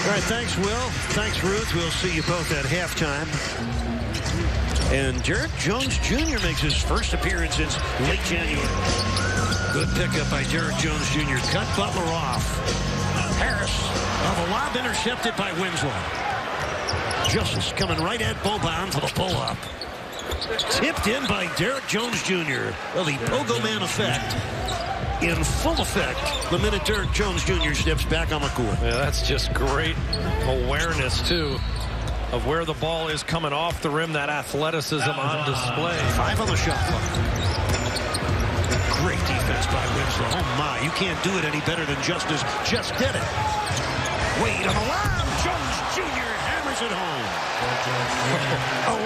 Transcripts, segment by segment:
All right, thanks, Will. Thanks, Ruth. We'll see you both at halftime. And Derrick Jones Jr. makes his first appearance since late January. Good pickup by Derrick Jones Jr. Cut Butler off. Harris of a lob intercepted by Winslow. Justice coming right at Boban for the pull-up. Tipped in by Derrick Jones Jr. Well, the Pogo Man effect in full effect the minute Derrick Jones Jr. steps back on the court. Yeah, that's just great awareness, too, of where the ball is coming off the rim. That athleticism on display. 5 on the shot clock. Great defense by Winslow. Oh, my. You can't do it any better than Justice just did it. Wade on the line. Jones Jr. hammers it home.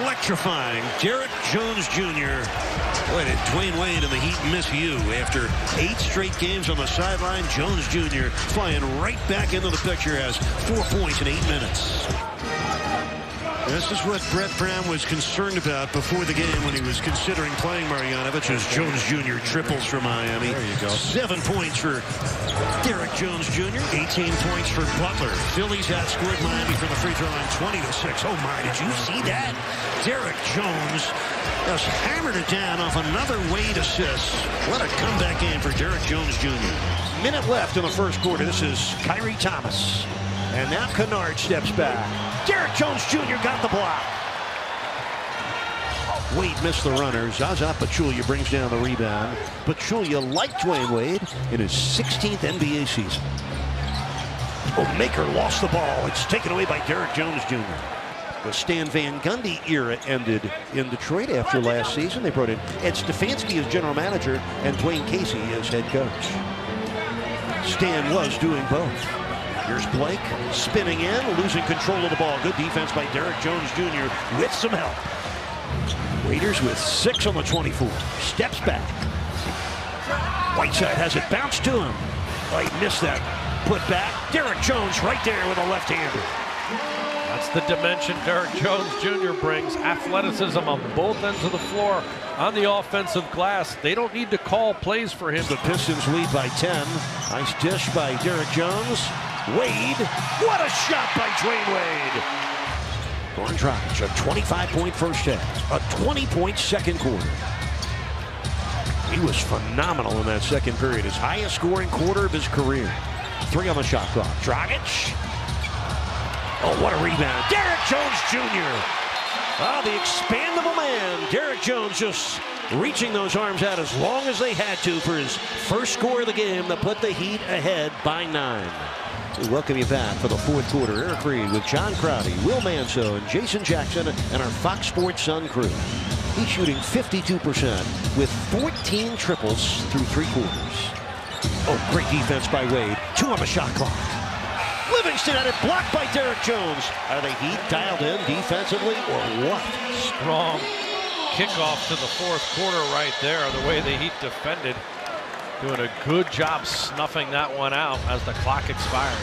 Electrifying. Derrick Jones Jr. Boy, did Dwayne Wade and the Heat miss you. After 8 straight games on the sideline, Jones Jr. flying right back into the picture, has 4 points in 8 minutes. This is what Brett Brown was concerned about before the game when he was considering playing Marjanovic, as Jones Jr. triples for Miami. There you go. 7 points for Derrick Jones Jr., 18 points for Butler. Phillies outscored Miami from the free throw line 20-6. Oh, my, did you see that? Derrick Jones just hammered it down off another Wade assist. What a comeback game for Derrick Jones Jr. Minute left in the first quarter. This is Kyrie Thomas. And now Kennard steps back. Derrick Jones Jr. got the block. Wade missed the runner. Zaza Pachulia brings down the rebound. Pachulia, like Dwayne Wade, in his 16th NBA season. Oh, Maker lost the ball. It's taken away by Derrick Jones Jr. The Stan Van Gundy era ended in Detroit after last season. They brought in Ed Stefanski as general manager and Dwayne Casey as head coach. Stan was doing both. Here's Blake spinning in, losing control of the ball. Good defense by Derrick Jones Jr. with some help. Raiders with 6 on the 24. Steps back. Whiteside has it bounced to him. Oh, he missed that. Put back. Derrick Jones right there with a left-hander. That's the dimension Derrick Jones Jr. brings. Athleticism on both ends of the floor on the offensive glass. They don't need to call plays for him. The Pistons lead by 10. Nice dish by Derrick Jones. Wade, what a shot by Dwayne Wade. Goran Dragic, a 25-point first half, a 20-point second quarter. He was phenomenal in that second period, his highest scoring quarter of his career. 3 on the shot clock. Dragic. Oh, what a rebound. Derrick Jones Jr. Oh, the expandable man. Derrick Jones just reaching those arms out as long as they had to for his first score of the game that put the Heat ahead by 9. We welcome you back for the fourth quarter. Eric Reed with John Crowdy, Will Manso, and Jason Jackson, and our Fox Sports Sun crew. He's shooting 52% with 14 triples through 3 quarters. Oh, great defense by Wade. 2 on the shot clock. Livingston had it blocked by Derrick Jones. Are the Heat dialed in defensively or what? Strong kickoff to the fourth quarter right there. The way the Heat defended. Doing a good job snuffing that one out as the clock expires.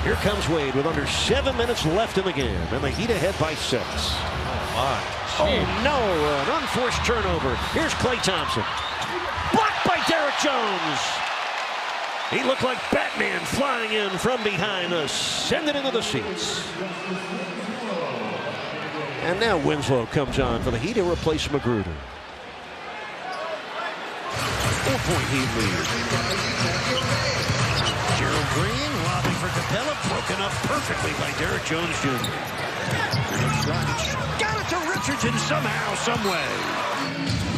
Here comes Wade with under 7 minutes left in the game, and the Heat ahead by 6. Oh, my. Oh, no, an unforced turnover. Here's Klay Thompson. Blocked by Derrick Jones. He looked like Batman flying in from behind us, send it into the seats. And now Winslow comes on for the Heat to replace Magruder. 4-point Heat lead. Gerald Green lobbing for Capella, broken up perfectly by Derrick Jones Jr. Got it to Richardson somehow, some way.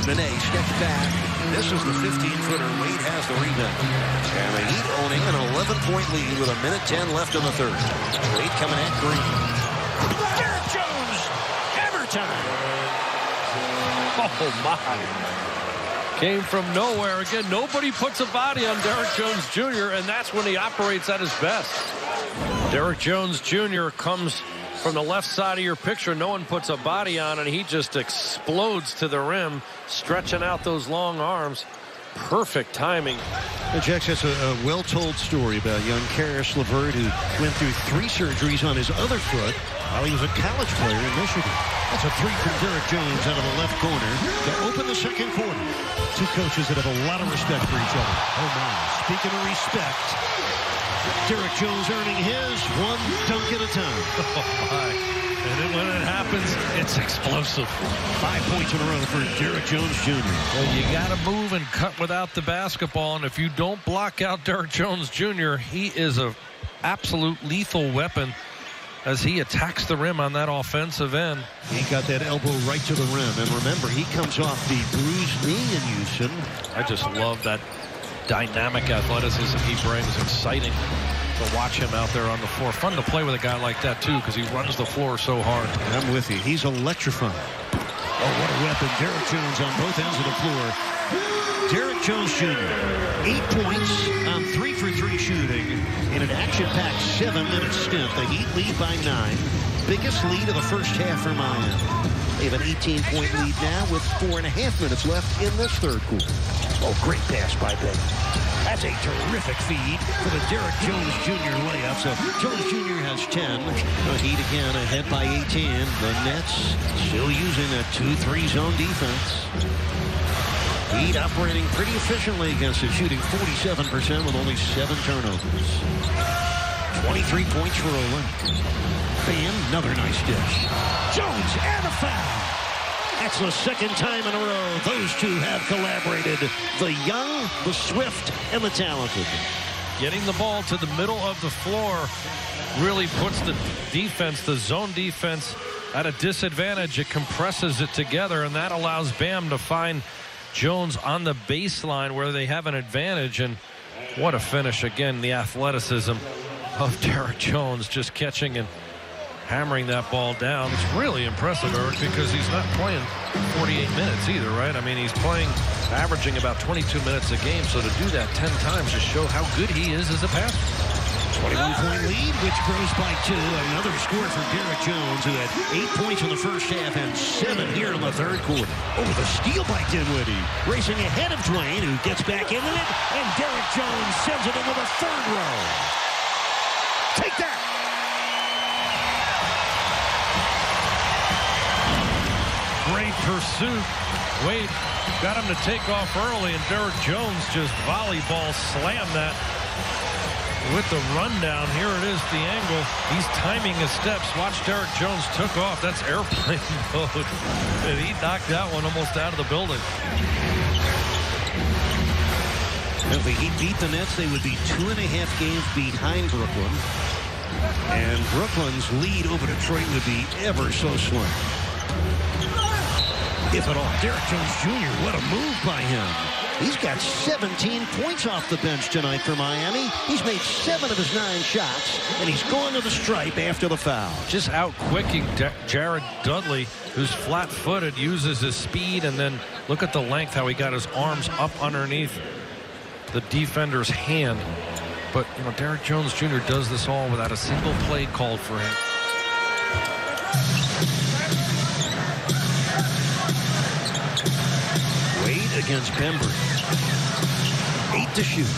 Benet steps back. This is the 15-footer. Wade has the rebound. And the Heat owning an 11-point lead with 1:10 left in the third. Wade coming at Green. Derrick Jones! Hammer time! Oh, my. Came from nowhere. Again, nobody puts a body on Derrick Jones Jr., and that's when he operates at his best. Derrick Jones Jr. comes from the left side of your picture. No one puts a body on, and he just explodes to the rim, stretching out those long arms. Perfect timing. Jax has a well-told story about young Karis LeVert, who went through 3 surgeries on his other foot while he was a college player in Michigan. That's a 3 from Derrick Jones out of the left corner to open the second quarter. 2 coaches that have a lot of respect for each other. Oh, my. Speaking of respect, Derrick Jones earning his one dunk at a time. Oh, my. And then when it happens, it's explosive. 5 points in a row for Derrick Jones Jr. Well, you got to move and cut without the basketball. And if you don't block out Derrick Jones Jr., he is an absolute lethal weapon as he attacks the rim on that offensive end. He got that elbow right to the rim. And remember, he comes off the bruised knee in Houston. I just love that dynamic athleticism he brings. Exciting to watch him out there on the floor. Fun to play with a guy like that, too, because he runs the floor so hard. I'm with you. He's electrifying. Oh, what a weapon. Derrick Jones on both ends of the floor. Derrick Jones Jr., 8 points on 3 for 3 shooting in an action-packed 7-minute stint. The Heat lead by 9. Biggest lead of the first half for Miami. They have an 18-point lead now with 4.5 minutes left in this third quarter. Oh, great pass by Ben. That's a terrific feed for the Derrick Jones Jr. layup. So Jones Jr. has 10. The Heat again ahead by 18. The Nets still using a 2-3 zone defense. Heat operating pretty efficiently against it, shooting 47% with only 7 turnovers. 23 points for Olynyk. Bam, another nice dish. Jones and a foul. That's the second time in a row those two have collaborated. The young, the swift, and the talented. Getting the ball to the middle of the floor really puts the defense, the zone defense, at a disadvantage. It compresses it together, and that allows Bam to find Jones on the baseline where they have an advantage. And what a finish. Again, the athleticism of Derrick Jones, just catching and hammering that ball down. It's really impressive, Eric, because he's not playing 48 minutes either, right? I mean, he's playing, averaging about 22 minutes a game. So to do that 10 times just show how good he is as a passer. 21-point lead, which grows by 2. Another score for Derrick Jones, who had 8 points in the first half and 7 here in the third quarter. Oh, the steal by Dinwiddie. Racing ahead of Dwayne, who gets back into it, and Derrick Jones sends it into the third row. Take that! Great pursuit. Wade got him to take off early, and Derrick Jones just volleyball slammed that. With the rundown, here it is, the angle. He's timing his steps. Watch, Derrick Jones took off. That's airplane mode. And he knocked that one almost out of the building. If the Heat beat the Nets, they would be 2.5 games behind Brooklyn. And Brooklyn's lead over Detroit would be ever so slim. If at all. Derrick Jones Jr., what a move by him. He's got 17 points off the bench tonight for Miami. He's made 7 of his 9 shots, and he's going to the stripe after the foul. Just out-quicking Jared Dudley, who's flat-footed, uses his speed, and then look at the length, how he got his arms up underneath the defender's hand. But, you know, Derrick Jones Jr. does this all without a single play called for him. Wade against Bembry. 8 to shoot.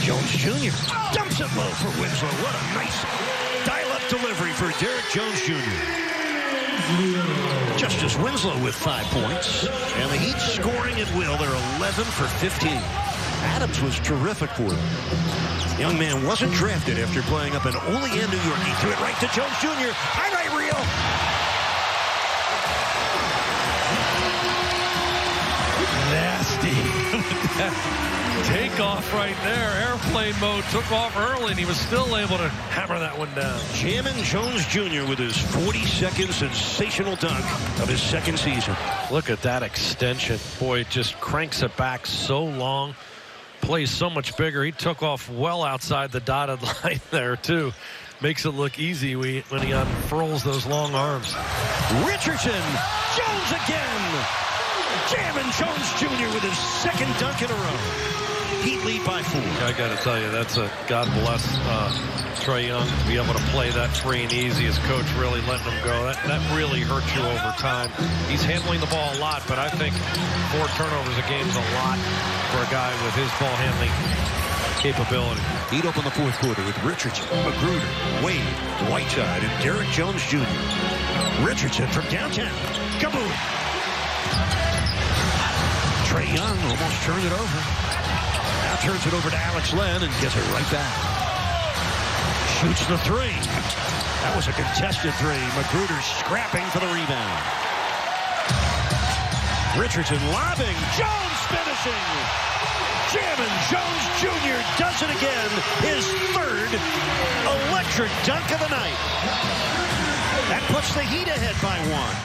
Jones Jr. dumps it low for Winslow. What a nice dial-up delivery for Derrick Jones Jr. Justice Winslow with 5 points. And the Heat scoring at will. They're 11 for 15. Adams was terrific for them. Young man wasn't drafted after playing up in Olean, New York. He threw it right to Jones Jr. Highlight reel. Nasty. Takeoff right there. Airplane mode. Took off early, and he was still able to hammer that one down. Jamin Jones Jr. with his 42nd sensational dunk of his second season. Look at that extension. Boy, it just cranks it back so long. Plays so much bigger. He took off well outside the dotted line there, too. Makes it look easy when he unfurls those long arms. Richardson. Jones again. Jamin Jones Jr. with his second dunk in a row. Heat lead by 4. I got to tell you, that's a God bless Trae Young to be able to play that free and easy. His coach really letting him go. That really hurts you over time. He's handling the ball a lot, but I think 4 turnovers a game is a lot for a guy with his ball handling capability. Heat open the fourth quarter with Richardson, Magruder, Wade, Whiteside, and Derrick Jones Jr. Richardson from downtown. Kaboom! Trae Young almost turned it over. turns it over to Alex Len and gets it right back. Shoots the three. That was a contested three. Magruder scrapping for the rebound. Richardson lobbing. Jones finishing. Jamming. Jones Jr. does it again. His third electric dunk of the night. That puts the Heat ahead by one.